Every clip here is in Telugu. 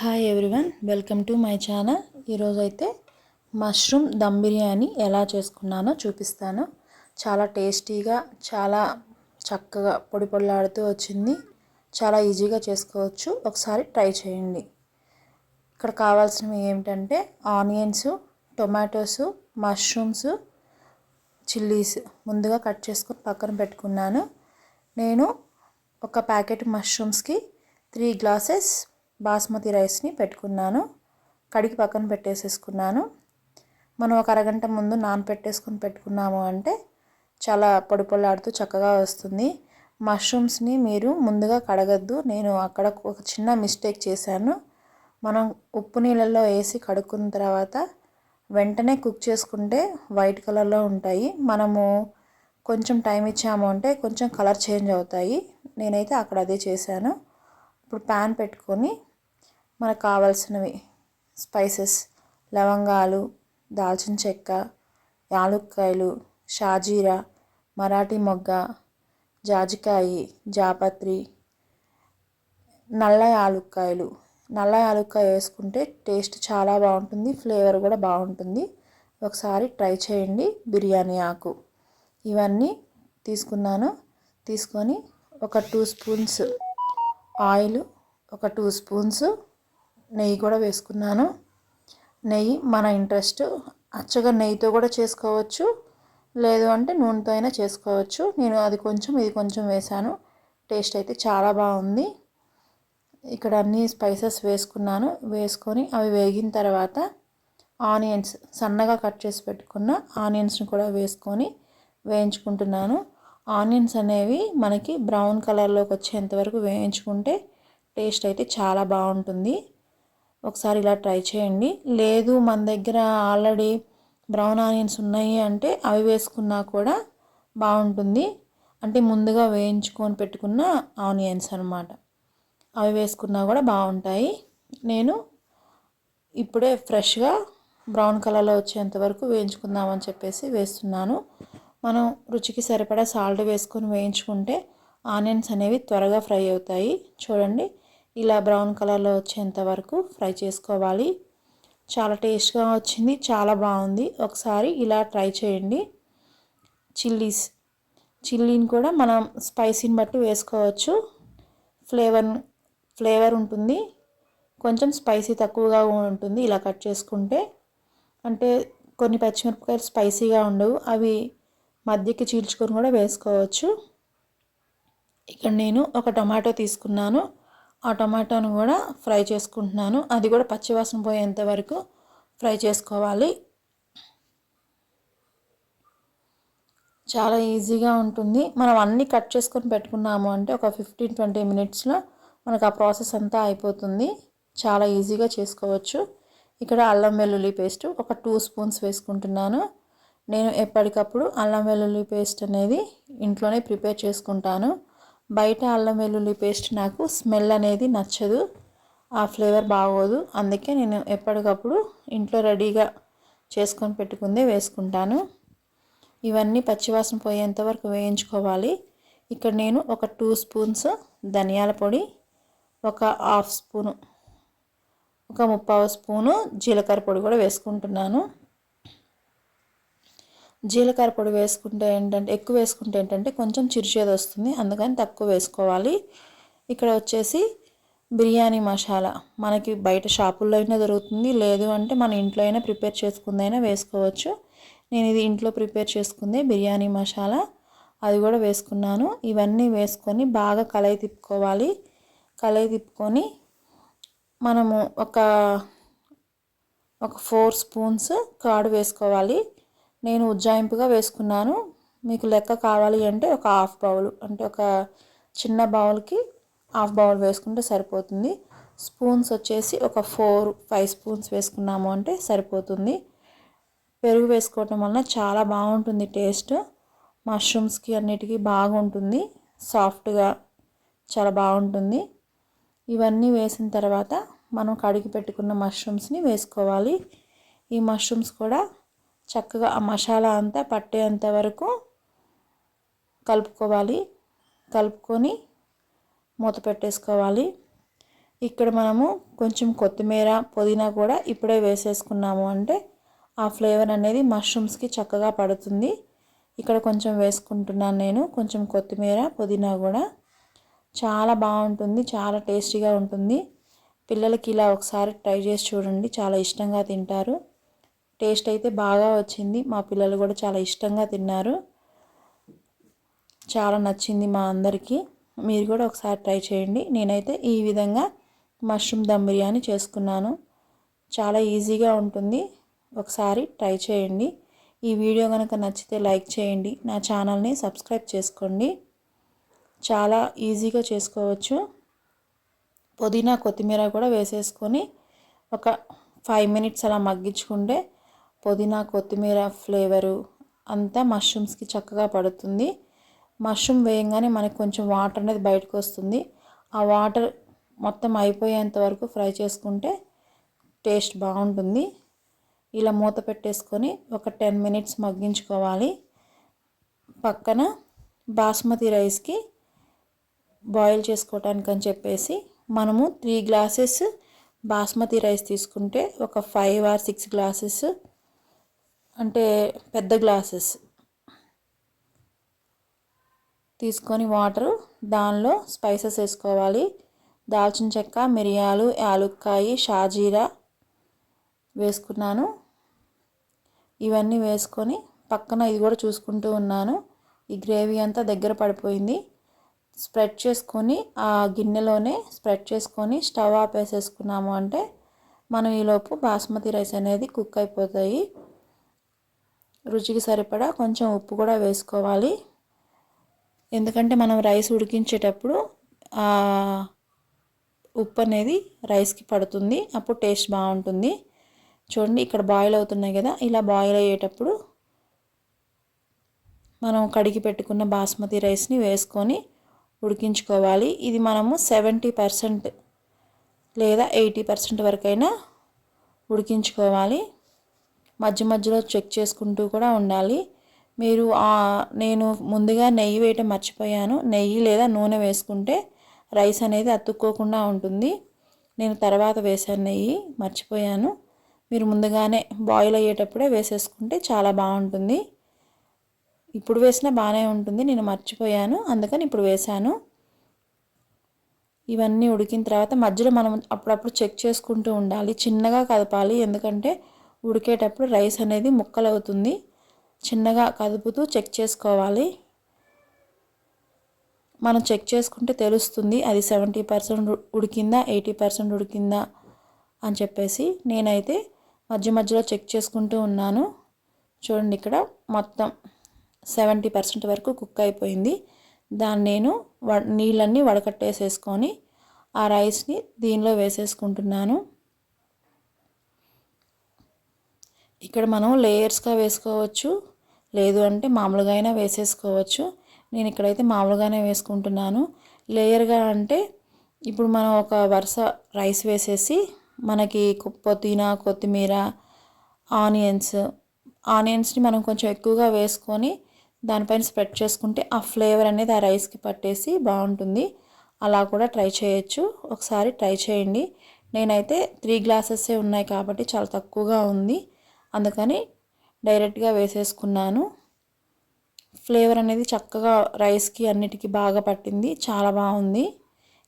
Hi everyone, welcome to my channel. ఈరోజు అయితే మష్రూమ్ దమ్ బిర్యానీ ఎలా చేసుకున్నానో చూపిస్తాను. చాలా టేస్టీగా, చాలా చక్కగా పొడి పొడిలాడుతూ వచ్చింది. చాలా ఈజీగా చేసుకోవచ్చు, ఒకసారి ట్రై చేయండి. ఇక్కడ కావాల్సినవి ఏమిటంటే ఆనియన్స్, టొమాటోస్, మష్రూమ్స్, చిల్లీస్ ముందుగా కట్ చేసుకొని పక్కన పెట్టుకున్నాను. నేను ఒక ప్యాకెట్ మష్రూమ్స్కి 3 గ్లాసెస్ బాస్మతి రైస్ని పెట్టుకున్నాను. కడిగి పక్కన పెట్టేసేసుకున్నాను. మనం ఒక అరగంట ముందు నానపెట్టేసుకొని పెట్టుకున్నాము అంటే చాలా పొడి పొడిలాడుతూ చక్కగా వస్తుంది. మష్రూమ్స్ని మీరు ముందుగా కడగద్దు. నేను అక్కడ ఒక చిన్న మిస్టేక్ చేశాను. మనం ఉప్పు నీళ్ళల్లో వేసి కడుక్కున్న తర్వాత వెంటనే కుక్ చేసుకుంటే వైట్ కలర్లో ఉంటాయి. మనము కొంచెం టైం ఇచ్చాము అంటే కొంచెం కలర్ చేంజ్ అవుతాయి. నేనైతే అక్కడ అదే చేశాను. ఇప్పుడు ప్యాన్ పెట్టుకొని మనకు కావాల్సినవి స్పైసెస్, లవంగాలు, దాల్చిన చెక్క, యాలుక్కాయలు, షాజీరా, మరాఠీ మొగ్గ, జాజికాయ, జాపత్రి, నల్ల యాలుక్కాయలు. నల్ల యాలుక్కాయ వేసుకుంటే టేస్ట్ చాలా బాగుంటుంది, ఫ్లేవర్ కూడా బాగుంటుంది. ఒకసారి ట్రై చేయండి. బిర్యానీ ఆకు ఇవన్నీ తీసుకున్నాను. తీసుకొని ఒక 2 స్పూన్స్ ఆయిల్, ఒక 2 స్పూన్స్ నెయ్యి కూడా వేసుకున్నాను. నెయ్యి మన ఇంట్రెస్ట్, అచ్చగా నెయ్యితో కూడా చేసుకోవచ్చు, లేదు అంటే నూనెతో అయినా చేసుకోవచ్చు. నేను అది కొంచెం ఇది కొంచెం వేసాను. టేస్ట్ అయితే చాలా బాగుంది. ఇక్కడ అన్ని స్పైసెస్ వేసుకున్నాను. వేసుకొని అవి వేగిన తర్వాత ఆనియన్స్, సన్నగా కట్ చేసి పెట్టుకున్న ఆనియన్స్ని కూడా వేసుకొని వేయించుకుంటున్నాను. ఆనియన్స్ అనేవి మనకి బ్రౌన్ కలర్లోకి వచ్చేంత వరకు వేయించుకుంటే టేస్ట్ అయితే చాలా బాగుంటుంది. ఒకసారి ఇలా ట్రై చేయండి. లేదు మన దగ్గర ఆల్రెడీ బ్రౌన్ ఆనియన్స్ ఉన్నాయి అంటే అవి వేసుకున్నా కూడా బాగుంటుంది. అంటే ముందుగా వేయించుకొని పెట్టుకున్న ఆనియన్స్ అన్నమాట. అవి వేసుకున్నా కూడా బాగుంటాయి. నేను ఇప్పుడే ఫ్రెష్గా బ్రౌన్ కలర్లో వచ్చేంత వరకు వేయించుకుందామని చెప్పేసి వేస్తున్నాను. మనం రుచికి సరిపడా సాల్ట్ వేసుకొని వేయించుకుంటే ఆనియన్స్ అనేవి త్వరగా ఫ్రై అవుతాయి. చూడండి, ఇలా బ్రౌన్ కలర్లో వచ్చేంత వరకు ఫ్రై చేసుకోవాలి. చాలా టేస్ట్గా వచ్చింది, చాలా బాగుంది. ఒకసారి ఇలా ట్రై చేయండి. చిల్లీని కూడా మనం స్పైసీని బట్టి వేసుకోవచ్చు. ఫ్లేవర్ ఉంటుంది, కొంచెం స్పైసీ తక్కువగా ఉంటుంది ఇలా కట్ చేసుకుంటే. అంటే కొన్ని పచ్చిమిరపకాయలు స్పైసీగా ఉండవు, అవి మధ్యకి చీల్చుకొని కూడా వేసుకోవచ్చు. ఇక్కడ నేను ఒక టమాటో తీసుకున్నాను. ఆ టమాటాను కూడా ఫ్రై చేసుకుంటున్నాను. అది కూడా పచ్చివాసన పోయేంత వరకు ఫ్రై చేసుకోవాలి. చాలా ఈజీగా ఉంటుంది. మనం అన్నీ కట్ చేసుకొని పెట్టుకున్నాము అంటే ఒక 15-20 మినిట్స్లో మనకు ఆ ప్రాసెస్ అంతా అయిపోతుంది. చాలా ఈజీగా చేసుకోవచ్చు. ఇక్కడ అల్లం వెల్లుల్లి పేస్ట్ ఒక 2 స్పూన్స్ వేసుకుంటున్నాను. నేను ఎప్పటికప్పుడు అల్లం వెల్లుల్లి పేస్ట్ అనేది ఇంట్లోనే ప్రిపేర్ చేసుకుంటాను. బయట అల్లం వెల్లుల్లి పేస్ట్ నాకు స్మెల్ అనేది నచ్చదు, ఆ ఫ్లేవర్ బాగోదు. అందుకే నేను ఎప్పటికప్పుడు ఇంట్లో రెడీగా చేసుకొని పెట్టుకుందే వేసుకుంటాను. ఇవన్నీ పచ్చివాసన పోయేంత వరకు వేయించుకోవాలి. ఇక్కడ నేను ఒక 2 స్పూన్స్ ధనియాల పొడి, ఒక 1/2 స్పూను, ఒక 3/4 స్పూను జీలకర్ర పొడి కూడా వేసుకుంటున్నాను. జీలకర్ర పొడి వేసుకుంటే ఏంటంటే ఎక్కువ వేసుకుంటే ఏంటంటే కొంచెం చిరుచేదు వస్తుంది, అందుకని తక్కువ వేసుకోవాలి. ఇక్కడ వచ్చేసి బిర్యానీ మసాలా మనకి బయట షాపుల్లో అయినా దొరుకుతుంది, లేదు అంటే మన ఇంట్లో అయినా ప్రిపేర్ చేసుకుందైనా వేసుకోవచ్చు. నేను ఇది ఇంట్లో ప్రిపేర్ చేసుకుందే బిర్యానీ మసాలా, అది కూడా వేసుకున్నాను. ఇవన్నీ వేసుకొని బాగా కలయి తిప్పుకోవాలి. కలయి తిప్పుకొని మనము ఒక 4 స్పూన్స్ కర్డ్ వేసుకోవాలి. నేను ఉజ్జాయింపుగా వేసుకున్నాను. మీకు లెక్క కావాలి అంటే ఒక హాఫ్ బౌల్, అంటే ఒక చిన్న బౌల్కి హాఫ్ బౌల్ వేసుకుంటే సరిపోతుంది. స్పూన్స్ వచ్చేసి ఒక 4-5 స్పూన్స్ వేసుకున్నాము అంటే సరిపోతుంది. పెరుగు వేసుకోవటం వలన చాలా బాగుంటుంది టేస్ట్. మష్రూమ్స్కి అన్నిటికీ బాగుంటుంది, సాఫ్ట్గా చాలా బాగుంటుంది. ఇవన్నీ వేసిన తర్వాత మనం కడిగి పెట్టుకున్న మష్రూమ్స్ని వేసుకోవాలి. ఈ మష్రూమ్స్ కూడా చక్కగా ఆ మసాలా అంతా పట్టేంత వరకు కలుపుకోవాలి. కలుపుకొని మూత పెట్టేసుకోవాలి. ఇక్కడ మనము కొంచెం కొత్తిమీర పుదీనా కూడా ఇప్పుడే వేసేసుకున్నాము అంటే ఆ ఫ్లేవర్ అనేది మష్రూమ్స్కి చక్కగా పడుతుంది. ఇక్కడ కొంచెం వేసుకుంటున్నాను నేను, కొంచెం కొత్తిమీర పుదీనా కూడా. చాలా బాగుంటుంది, చాలా టేస్టీగా ఉంటుంది. పిల్లలకి ఇలా ఒకసారి ట్రై చేసి చూడండి, చాలా ఇష్టంగా తింటారు. టేస్ట్ అయితే బాగా వచ్చింది, మా పిల్లలు కూడా చాలా ఇష్టంగా తిన్నారు. చాలా నచ్చింది మా అందరికీ. మీరు కూడా ఒకసారి ట్రై చేయండి. నేనైతే ఈ విధంగా మష్రూమ్ దమ్ బిర్యానీ చేసుకున్నాను. చాలా ఈజీగా ఉంటుంది, ఒకసారి ట్రై చేయండి. ఈ వీడియో కనుక నచ్చితే లైక్ చేయండి, నా ఛానల్ని సబ్స్క్రైబ్ చేసుకోండి. చాలా ఈజీగా చేసుకోవచ్చు. పుదీనా కొత్తిమీర కూడా వేసేసుకొని ఒక 5 మినిట్స్ అలా మగ్గించుకుంటే పుదీనా కొత్తిమీర ఫ్లేవరు అంతా మష్రూమ్స్కి చక్కగా పడుతుంది. మష్రూమ్ వేయంగానే మనకు కొంచెం వాటర్ అనేది బయటకు వస్తుంది. ఆ వాటర్ మొత్తం అయిపోయేంత వరకు ఫ్రై చేసుకుంటే టేస్ట్ బాగుంటుంది. ఇలా మూత పెట్టేసుకొని ఒక 10 మినిట్స్ మగ్గించుకోవాలి. పక్కన బాస్మతి రైస్కి బాయిల్ చేసుకోవటానికి అని చెప్పేసి మనము 3 గ్లాసెస్ బాస్మతి రైస్ తీసుకుంటే ఒక 5 or 6 గ్లాసెస్ అంటే పెద్ద గ్లాసెస్ తీసుకొని వాటర్ దానిలో స్పైసెస్ వేసుకోవాలి. దాల్చిన చెక్క, మిరియాలు, యాలుక్కాయి, షాజీరా వేసుకున్నాను. ఇవన్నీ వేసుకొని పక్కన ఇది కూడా చూసుకుంటూ ఉన్నాను. ఈ గ్రేవీ అంతా దగ్గర పడిపోయింది. స్ప్రెడ్ చేసుకొని ఆ గిన్నెలోనే స్ప్రెడ్ చేసుకొని స్టవ్ ఆపేసేసుకున్నాము అంటే మనం ఈలోపు బాస్మతి రైస్ అనేది కుక్ అయిపోతాయి. రుచికి సరిపడా కొంచెం ఉప్పు కూడా వేసుకోవాలి. ఎందుకంటే మనం రైస్ ఉడికించేటప్పుడు ఉప్పు అనేది రైస్కి పడుతుంది, అప్పుడు టేస్ట్ బాగుంటుంది. చూడండి ఇక్కడ బాయిల్ అవుతున్నాయి కదా, ఇలా బాయిల్ అయ్యేటప్పుడు మనం కడిగి పెట్టుకున్న బాస్మతి రైస్ని వేసుకొని ఉడికించుకోవాలి. ఇది మనము 70% లేదా 80% వరకైనా ఉడికించుకోవాలి. మధ్య మధ్యలో చెక్ చేసుకుంటూ కూడా ఉండాలి. నేను ముందుగా నెయ్యి వేయటం మర్చిపోయాను. నెయ్యి లేదా నూనె వేసుకుంటే రైస్ అనేది అతుక్కోకుండా ఉంటుంది. నేను తర్వాత వేసాను, నెయ్యి మర్చిపోయాను. మీరు ముందుగానే బాయిల్ అయ్యేటప్పుడే వేసేసుకుంటే చాలా బాగుంటుంది. ఇప్పుడు వేసినా బాగానే ఉంటుంది, నేను మర్చిపోయాను అందుకని ఇప్పుడు వేసాను. ఇవన్నీ ఉడికిన తర్వాత మధ్యలో మనం అప్పుడప్పుడు చెక్ చేసుకుంటూ ఉండాలి, చిన్నగా కదపాలి. ఎందుకంటే ఉడికేటప్పుడు రైస్ అనేది ముక్కలు అవుతుంది. చిన్నగా కదుపుతూ చెక్ చేసుకోవాలి. మనం చెక్ చేసుకుంటే తెలుస్తుంది అది 70% ఉడికిందా 80% ఉడికిందా అని చెప్పేసి. నేనైతే మధ్య మధ్యలో చెక్ చేసుకుంటూ ఉన్నాను. చూడండి ఇక్కడ మొత్తం 70% వరకు కుక్ అయిపోయింది. దాన్ని నేను నీళ్ళన్నీ వడకట్టేసేసుకొని ఆ రైస్ని దీనిలో వేసేసుకుంటున్నాను. ఇక్కడ మనం లేయర్స్గా వేసుకోవచ్చు, లేదు అంటే మామూలుగా అయినా వేసేసుకోవచ్చు. నేను ఇక్కడైతే మామూలుగానే వేసుకుంటున్నాను. లేయర్గా అంటే ఇప్పుడు మనం ఒక వరుస రైస్ వేసేసి మనకి పుదీనా కొత్తిమీర ఆనియన్స్ని మనం కొంచెం ఎక్కువగా వేసుకొని దానిపైన స్ప్రెడ్ చేసుకుంటే ఆ ఫ్లేవర్ అనేది ఆ రైస్కి పట్టేసి బాగుంటుంది. అలా కూడా ట్రై చేయొచ్చు, ఒకసారి ట్రై చేయండి. నేనైతే 3 గ్లాసెసే ఉన్నాయి కాబట్టి చాలా తక్కువగా ఉంది, అందుకని డైరెక్ట్గా వేసేసుకున్నాను. ఫ్లేవర్ అనేది చక్కగా రైస్కి అన్నిటికీ బాగా పట్టింది, చాలా బాగుంది.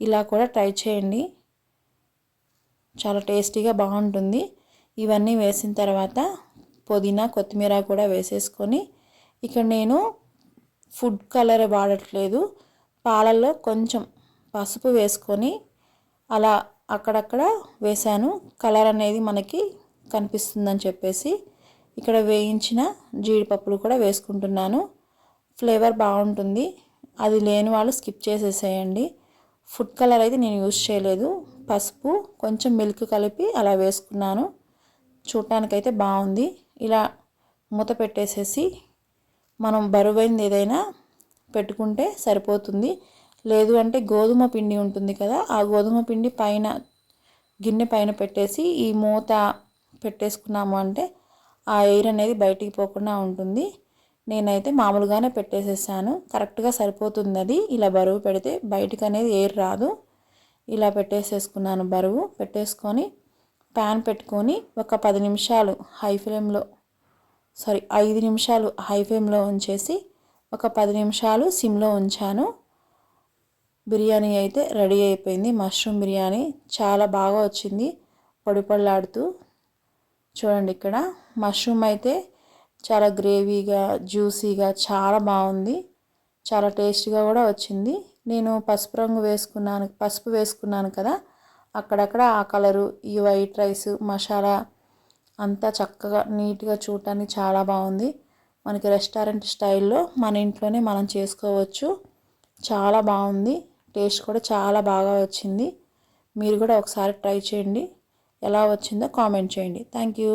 ఇలా కూడా ట్రై చేయండి, చాలా టేస్టీగా బాగుంటుంది. ఇవన్నీ వేసిన తర్వాత పుదీనా కొత్తిమీర కూడా వేసేసుకొని ఇక్కడ నేను ఫుడ్ కలర్ వాడట్లేదు, పాలల్లో కొంచెం పసుపు వేసుకొని అలా అక్కడక్కడ వేసాను. కలర్ అనేది మనకి కనిపిస్తుందని చెప్పేసి ఇక్కడ వేయించిన జీడిపప్పులు కూడా వేసుకుంటున్నాను. ఫ్లేవర్ బాగుంటుంది, అది లేని వాళ్ళు స్కిప్ చేసేసేయండి. ఫుడ్ కలర్ అయితే నేను యూజ్ చేయలేదు, పసుపు కొంచెం మిల్క్ కలిపి అలా వేసుకున్నాను. చూడటానికైతే బాగుంది. ఇలా మూత పెట్టేసేసి మనం బరువైంది ఏదైనా పెట్టుకుంటే సరిపోతుంది. లేదు అంటే గోధుమ పిండి ఉంటుంది కదా, ఆ గోధుమ పిండి పైన గిన్నె పైన పెట్టేసి ఈ మూత పెట్టేసుకున్నాము అంటే ఆ ఎయిర్ అనేది బయటికి పోకుండా ఉంటుంది. నేనైతే మామూలుగానే పెట్టేసేసాను, కరెక్ట్గా సరిపోతుంది. అది ఇలా బరువు పెడితే బయటికి అనేది ఎయిర్ రాదు. ఇలా పెట్టేసేసుకున్నాను. బరువు పెట్టేసుకొని ప్యాన్ పెట్టుకొని ఒక 10 నిమిషాలు హై ఫ్లేమ్లో 5 నిమిషాలు హై ఫ్లేమ్లో ఉంచేసి ఒక 10 నిమిషాలు సిమ్లో ఉంచాను. బిర్యానీ అయితే రెడీ అయిపోయింది. మష్రూమ్ బిర్యానీ చాలా బాగా వచ్చింది, పొడి పొడిలాడుతూ. చూడండి, ఇక్కడ మష్రూమ్ అయితే చాలా గ్రేవీగా జ్యూసీగా చాలా బాగుంది, చాలా టేస్టీగా కూడా వచ్చింది. నేను పసుపు వేసుకున్నాను కదా, అక్కడక్కడ ఆ కలరు, ఈ వైట్ రైస్ మసాలా అంతా చక్కగా నీట్గా చూడటానికి చాలా బాగుంది. మనకి రెస్టారెంట్ స్టైల్లో మన ఇంట్లోనే మనం చేసుకోవచ్చు. చాలా బాగుంది, టేస్ట్ కూడా చాలా బాగా వచ్చింది. మీరు కూడా ఒకసారి ట్రై చేయండి, ఎలా వచ్చిందో కామెంట్ చేయండి. Thank you.